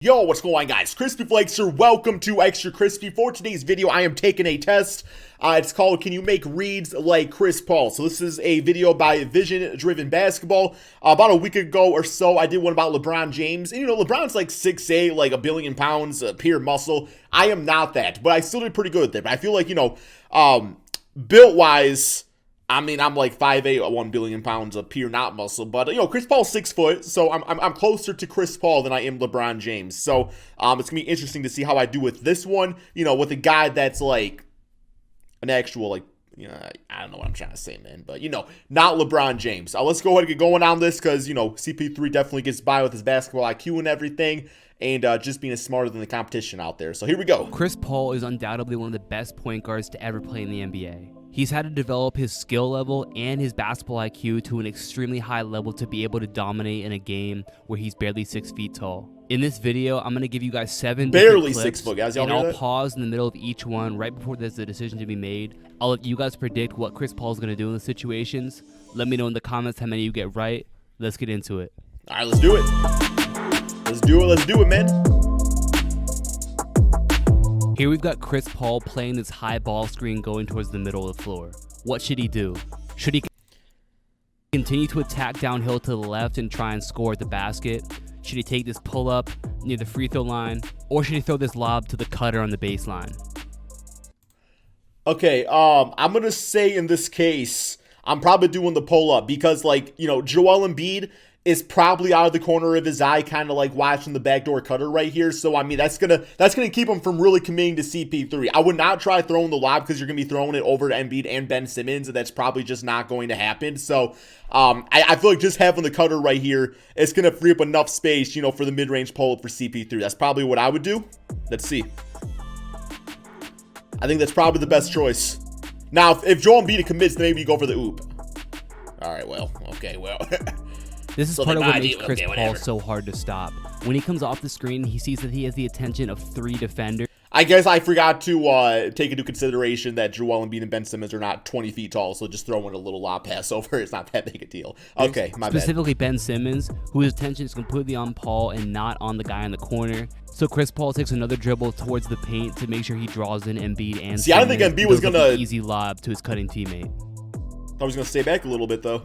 Yo, what's going on, guys? Crispy Flakes here. Welcome to Extra Crispy. For today's video, I am taking a test. It's called Can You Make Reads Like Chris Paul? So this is a video by Vision Driven Basketball. About a week ago or so, I did one about LeBron James. And, you know, LeBron's like 6'8", like 1 billion pounds, pure muscle. I am not that, but I still did pretty good with it. But I feel like, you know, built-wise, I mean, I'm like 5'8", 1 billion pounds of pure not muscle, but you know, Chris Paul's 6 foot, so I'm closer to Chris Paul than I am LeBron James. So it's gonna be interesting to see how I do with this one. You know, with a guy that's like an actual, like, you know, I don't know what I'm trying to say, man, but you know, not LeBron James. Let's go ahead and get going on this because you know, CP3 definitely gets by with his basketball IQ and everything, and just being smarter than the competition out there. So here we go. Chris Paul is undoubtedly one of the best point guards to ever play in the NBA. He's had to develop his skill level and his basketball IQ to an extremely high level to be able to dominate in a game where he's barely 6 feet tall. In this video, I'm going to give you guys 7 barely clips, 6 foot, guys. And I'll pause in the middle of each one right before there's a decision to be made. I'll let you guys predict what Chris Paul's going to do in the situations. Let me know in the comments how many you get right. Let's get into it. All right, let's do it. Let's do it, man. Here we've got Chris Paul playing this high ball screen going towards the middle of the floor. What should he do? Should he continue to attack downhill to the left and try and score at the basket? Should he take this pull-up near the free throw line? Or should he throw this lob to the cutter on the baseline? Okay, I'm going to say in this case, I'm probably doing the pull-up because, like, you know, Joel Embiid is probably out of the corner of his eye, kind of like watching the backdoor cutter right here. So, I mean, that's gonna keep him from really committing to CP3. I would not try throwing the lob because you're going to be throwing it over to Embiid and Ben Simmons, and that's probably just not going to happen. So, I feel like just having the cutter right here is going to free up enough space, you know, for the mid-range pull-up for CP3. That's probably what I would do. Let's see. I think that's probably the best choice. Now, if Joel Embiid commits, then maybe you go for the oop. All right, well, okay, well. This is part of what makes Chris Paul so hard to stop. When he comes off the screen, he sees that he has the attention of 3 defenders. I guess I forgot to take into consideration that Joel Embiid and Ben Simmons are not 20 feet tall, so just throwing a little lob pass over is not that big a deal. Okay, my bad. Specifically Ben Simmons, whose attention is completely on Paul and not on the guy in the corner. So Chris Paul takes another dribble towards the paint to make sure he draws in Embiid and See, I didn't think Embiid was going to easy lob to his cutting teammate. I was going to stay back a little bit, though.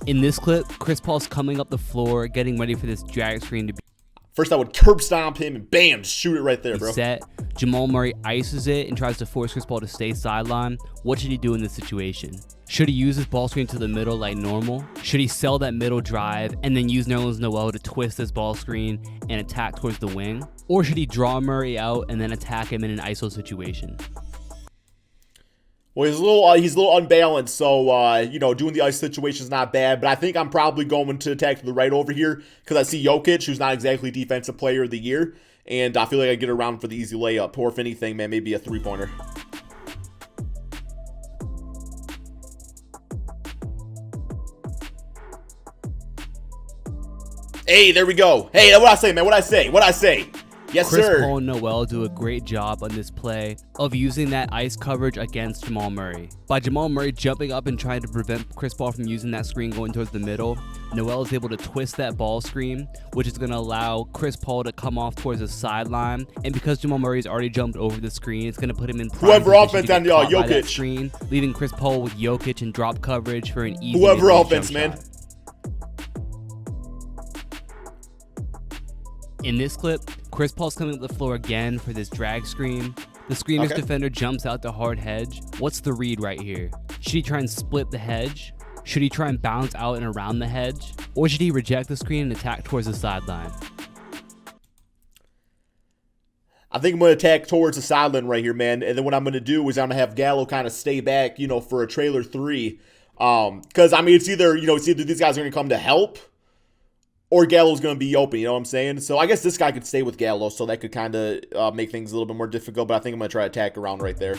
In this clip, Chris Paul's coming up the floor, getting ready for this drag screen to be first. I would curb stomp him and bam, shoot it right there, bro. Set. Jamal Murray ices it and tries to force Chris Paul to stay sideline. What should he do in this situation? Should he use his ball screen to the middle like normal? Should he sell that middle drive and then use Nerlens Noel to twist his ball screen and attack towards the wing? Or should he draw Murray out and then attack him in an ISO situation? Well, he's a little unbalanced, so, you know, doing the ice situation is not bad, but I think I'm probably going to attack to the right over here because I see Jokic, who's not exactly Defensive Player of the Year, and I feel like I get around for the easy layup, or if anything, man, maybe a three-pointer. Hey, there we go. Hey, what I say, man? What I say? Yes, Chris sir. Paul and Noel do a great job on this play of using that ice coverage against Jamal Murray. By Jamal Murray jumping up and trying to prevent Chris Paul from using that screen going towards the middle, Noel is able to twist that ball screen, which is going to allow Chris Paul to come off towards the sideline. And because Jamal Murray's already jumped over the screen, it's going to put him in whoever offense on Jokic screen, leaving Chris Paul with Jokic and drop coverage for an easy whoever offense, man. Shot. In this clip, Chris Paul's coming up the floor again for this drag screen. The screener's defender jumps out the hard hedge. What's the read right here? Should he try and split the hedge? Should he try and bounce out and around the hedge? Or should he reject the screen and attack towards the sideline? I think I'm going to attack towards the sideline right here, man. And then what I'm going to do is I'm going to have Gallo kind of stay back, you know, for a trailer 3. Because, I mean, it's either these guys are going to come to help, or Gallo's going to be open, you know what I'm saying? So I guess this guy could stay with Gallo, so that could kind of make things a little bit more difficult, but I think I'm going to try to attack around right there.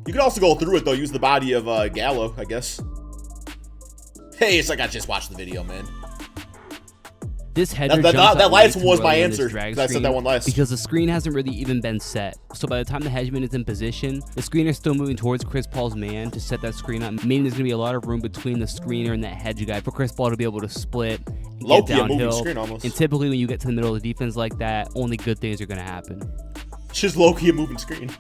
You could also go through it, though, use the body of Gallo, I guess. Hey, it's like I just watched the video, man. This header That jumps out last way one was too my early on this answer. drag I said that one last. because the screen hasn't really even been set. So by the time the hedgeman is in position, the screener's still moving towards Chris Paul's man to set that screen up, meaning there's going to be a lot of room between the screener and that hedge guy for Chris Paul to be able to split and get downhill. Screen almost. And typically when you get to the middle of the defense like that, only good things are going to happen. It's just low-key a moving screen.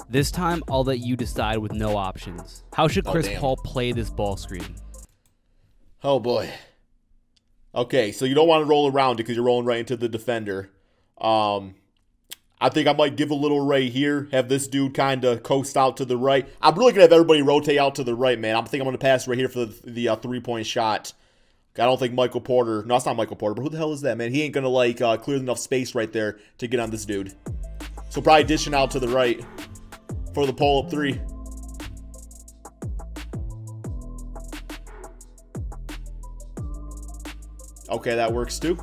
This time, I'll let you decide with no options. How should Chris Paul play this ball screen? Oh, boy. Okay, so you don't want to roll around it because you're rolling right into the defender. I think I might give a little right here. Have this dude kind of coast out to the right. I'm really going to have everybody rotate out to the right, man. I think I'm going to pass right here for the three-point shot. I don't think Michael Porter. No, it's not Michael Porter, but who the hell is that, man? He ain't going to, clear enough space right there to get on this dude. So probably dishing out to the right for the pull-up three. Okay, that works too.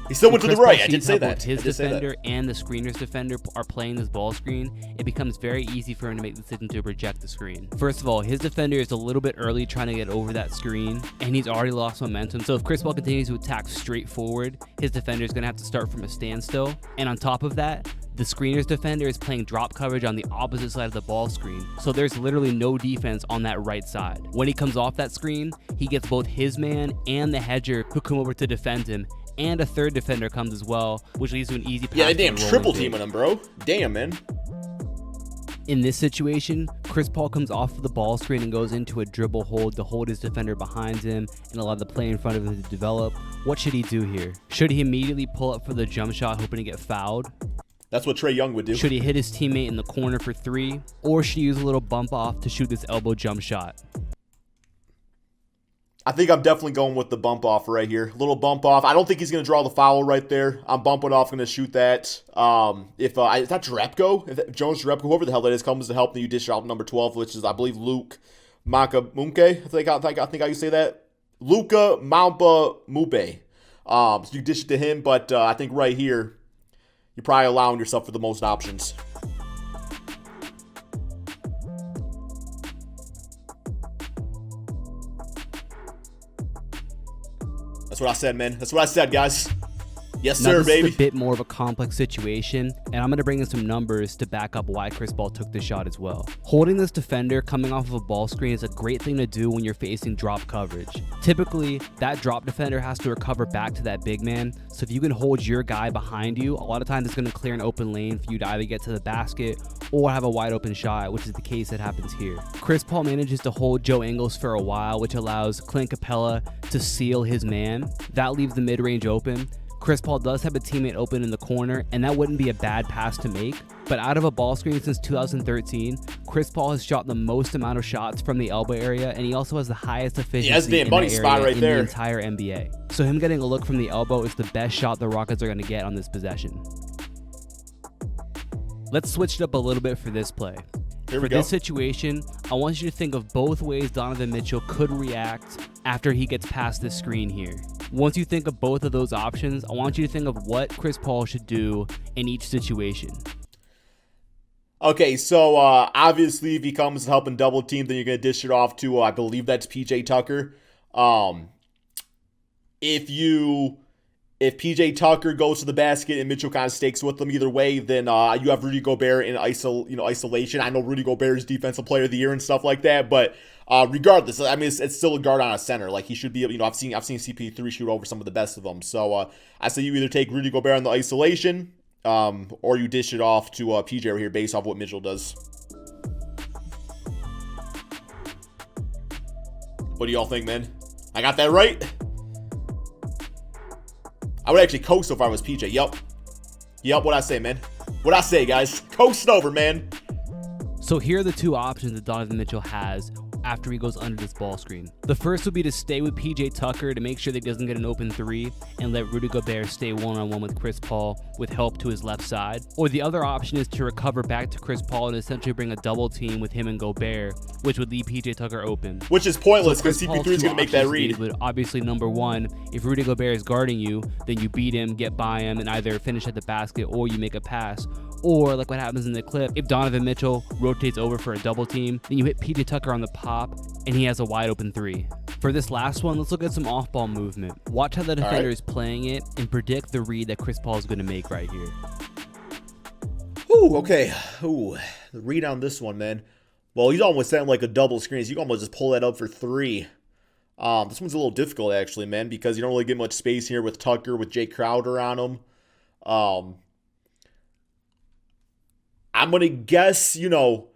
He still went to the right. I did say that. Both his defender and the screener's defender are playing this ball screen. It becomes very easy for him to make the decision to reject the screen. First of all, his defender is a little bit early trying to get over that screen, and he's already lost momentum. So if Chris Paul continues to attack straight forward, his defender is going to have to start from a standstill. And on top of that, the screener's defender is playing drop coverage on the opposite side of the ball screen, so there's literally no defense on that right side. When he comes off that screen, he gets both his man and the hedger who come over to defend him, and a third defender comes as well, which leads to an easy pass. Yeah, they damn triple teaming him, bro. Damn, man. In this situation, Chris Paul comes off of the ball screen and goes into a dribble hold to hold his defender behind him and allow the play in front of him to develop. What should he do here? Should he immediately pull up for the jump shot hoping to get fouled? That's what Trae Young would do. Should he hit his teammate in the corner for three? Or should he use a little bump off to shoot this elbow jump shot? I think I'm definitely going with the bump off right here. Little bump off. I don't think he's going to draw the foul right there. I'm bumping off, going to shoot that. Is that Jerebko? Jones Jerebko, whoever the hell that is, comes to help the you dish out number 12, which is, I believe, Luke Makamunke. I think how you say that. Luka Mampa Mube. So you dish it to him, but I think right here, you're probably allowing yourself for the most options. That's what I said, man. That's what I said, guys. Yes, sir, baby. This is a bit more of a complex situation, and I'm going to bring in some numbers to back up why Chris Paul took the shot as well. Holding this defender coming off of a ball screen is a great thing to do when you're facing drop coverage. Typically, that drop defender has to recover back to that big man, so if you can hold your guy behind you, a lot of times it's going to clear an open lane for you to either get to the basket or have a wide open shot, which is the case that happens here. Chris Paul manages to hold Joe Ingles for a while, which allows Clint Capella to seal his man. That leaves the mid-range open. Chris Paul does have a teammate open in the corner, and that wouldn't be a bad pass to make. But out of a ball screen since 2013, Chris Paul has shot the most amount of shots from the elbow area, and he also has the highest efficiency in that area in the entire NBA. So him getting a look from the elbow is the best shot the Rockets are going to get on this possession. Let's switch it up a little bit for this play. For this situation, I want you to think of both ways Donovan Mitchell could react after he gets past this screen here. Once you think of both of those options, I want you to think of what Chris Paul should do in each situation. Okay, so obviously if he comes helping double team, then you're going to dish it off to, I believe that's PJ Tucker. If PJ Tucker goes to the basket and Mitchell kind of stakes with them either way, then you have Rudy Gobert in isolation. I know Rudy Gobert is Defensive Player of the Year and stuff like that, but regardless, I mean, it's still a guard on a center. Like he should be, I've seen CP3 shoot over some of the best of them. So I say you either take Rudy Gobert in the isolation, or you dish it off to PJ right here based off what Mitchell does. What do y'all think, man? I got that right? I would actually coast so far was PJ. Yup, what'd I say, man? What'd I say, guys? Coast over, man. So here are the two options that Donovan Mitchell has after he goes under this ball screen. The first would be to stay with PJ Tucker to make sure that he doesn't get an open three and let Rudy Gobert stay one-on-one with Chris Paul with help to his left side. Or the other option is to recover back to Chris Paul and essentially bring a double team with him and Gobert, which would leave PJ Tucker open. Which is pointless because CP3 is going to make that read. But obviously, number one, if Rudy Gobert is guarding you, then you beat him, get by him, and either finish at the basket or you make a pass. Or like what happens in the clip, if Donovan Mitchell rotates over for a double team, then you hit PJ Tucker on the pop and he has a wide open three. For this last one, let's look at some off-ball movement. Watch how the defender is playing it and predict the read that Chris Paul is going to make right here. Ooh, okay. Ooh, the read on this one, man. Well, he's almost setting like a double screen. So you can almost just pull that up for 3. This one's a little difficult, actually, man, because you don't really get much space here with Tucker, with Jay Crowder on him. I'm going to guess, you know,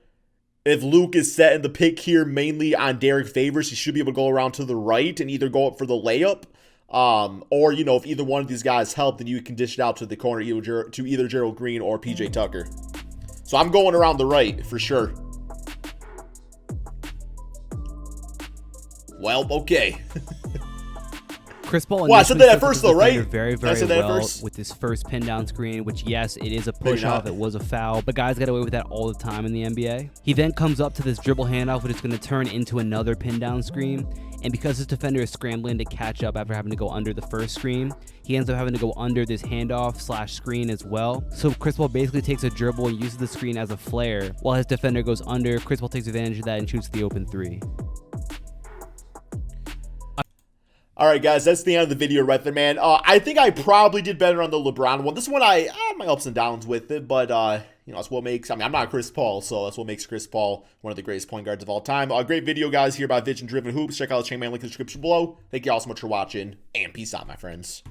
if Luke is setting the pick here mainly on Derek Favors, he should be able to go around to the right and either go up for the layup. Or, you know, if either one of these guys help, then you can dish it out to the corner to either Gerald Green or PJ Tucker. So I'm going around the right for sure. Well, okay. Chris Paul. Well, I said that at first, though, right? Very well with his first pin down screen, which, yes, it is a push off. It was a foul, but guys get away with that all the time in the NBA. He then comes up to this dribble handoff, which is going to turn into another pin down screen. And because his defender is scrambling to catch up after having to go under the first screen, he ends up having to go under this handoff / screen as well. So Chris Paul basically takes a dribble and uses the screen as a flare while his defender goes under. Chris Paul takes advantage of that and shoots the open 3. All right, guys, that's the end of the video right there, man. I think I probably did better on the LeBron one. This one, I had my ups and downs with it, but, you know, that's what makes, I mean, I'm not Chris Paul, so that's what makes Chris Paul one of the greatest point guards of all time. Great video, guys, here by Vision Driven Hoops. Check out the chain man link in the description below. Thank you all so much for watching, and peace out, my friends.